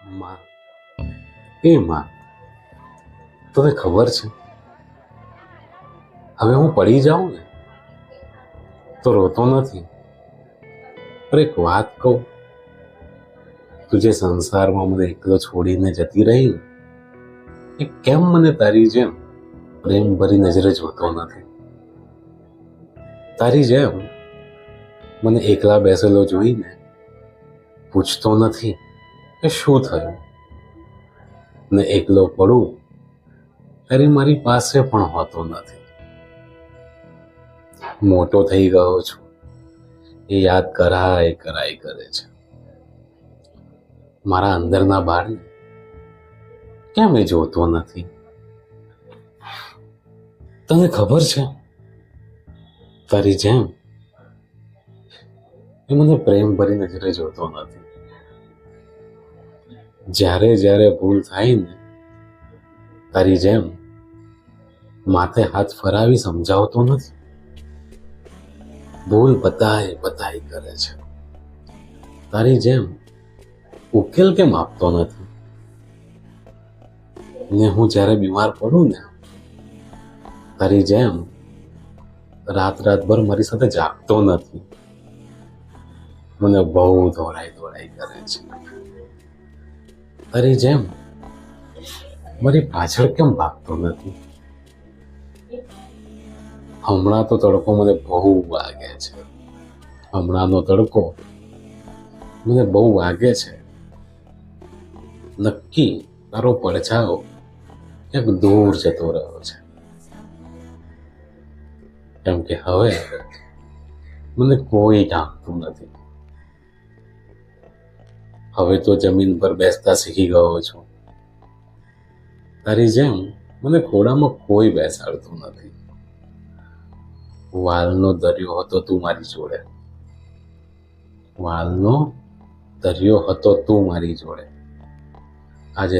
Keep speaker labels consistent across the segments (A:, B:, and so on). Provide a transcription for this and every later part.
A: માં, એ માં, તને ખબર છે હવે હું પડી જાઉં ને તો રોતો નથી. પણ એક વાત કહું, તું જે સંસારમાં મને એકલો છોડીને જતી રહી ને, એ કેમ મને તારી જેમ પ્રેમ ભરી નજરે જોતો નથી? તારી જેમ મને એકલા બેસેલો જોઈને પૂછતો નથી કે શું થયું, ને એકલો પડું ત્યારે મારી પાસે પણ હોતો નથી. મોટો થઈ ગયો છું એ યાદ કરાય કરે છે. મારા અંદરના બાળને કેમ એ જોતો નથી? તને ખબર છે, તારી જેમ એ મને પ્રેમ ભરી નજરે જોતો નથી. જ્યારે જ્યારે ભૂલ થાય ને, તારી જેમ માથે હાથ ફરાવી સમજાવતો નથી. ભૂલ બતાય કરે છે. તારી જેમ ઉકેલ કેમ આપતો નથી? ને હું જ્યારે બીમાર પડું ને, તારી જેમ રાતભર મારી સાથે જાગતો નથી. મને બહુ દોડાઈ કરે છે. તારી જેમ મારી પાછળ કેમ ભાગતો નથી? હમણાં તો તડકો મને બહુ વાગે છે. હમણાંનો તડકો મને બહુ વાગે છે. નક્કી તારો પડછાયો ક્યાંક દૂર જતો રહ્યો છે. કેમ કે હવે મને કોઈ ઢાંકતું નથી. હવે તો જમીન પર બેસતા શીખી ગયો છું. તારી જેમ મને ખોડામાં કોઈ બેસાડતું નથી. વાલનો દરિયો હતો તું મારી જોડે. વાલનો દરિયો હતો તું મારી જોડે. આજે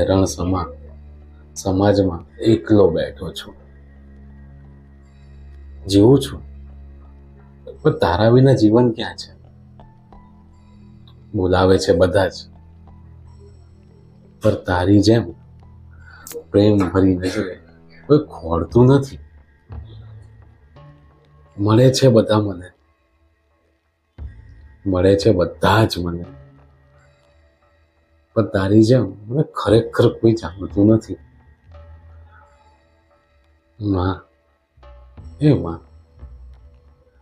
A: સમાજમાં એકલો બેઠો છું. જીવું છું પણ તારા વિના જીવન ક્યાં છે? બોલાવે છે બધા જ, પણ તારી જેમ પ્રેમ ભરી નજરે કોઈ ખોડતું નથી. મળે છે બધા જ મને, પણ તારી જેમ મને ખરેખર કોઈ જાણતું નથી. માં, એ માં,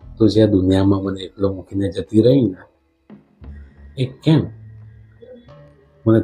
A: તું જે દુનિયામાં મને એકલો મૂકીને જતી રહી ને, એ કેમ મને